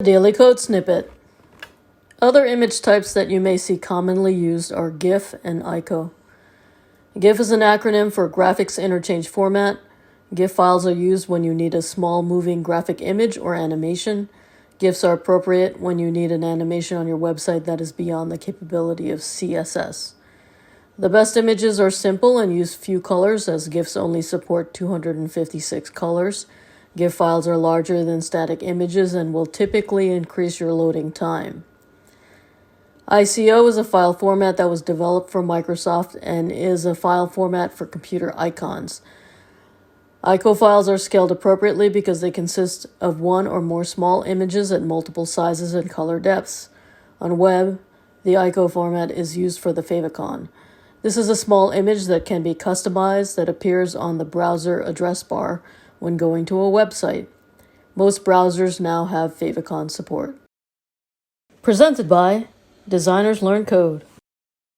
Daily Code Snippet. Other image types that you may see commonly used are GIF and ICO. GIF is an acronym for Graphics Interchange Format. GIF files are used when you need a small moving graphic image or animation. GIFs are appropriate when you need an animation on your website that is beyond the capability of CSS. The best images are simple and use few colors, as GIFs only support 256 colors. GIF files are larger than static images and will typically increase your loading time. ICO is a file format that was developed for Microsoft and is a file format for computer icons. ICO files are scaled appropriately because they consist of one or more small images at multiple sizes and color depths. On web, the ICO format is used for the favicon. This is a small image that can be customized that appears on the browser address bar when going to a website. Most browsers now have favicon support. Presented by Designers Learn Code.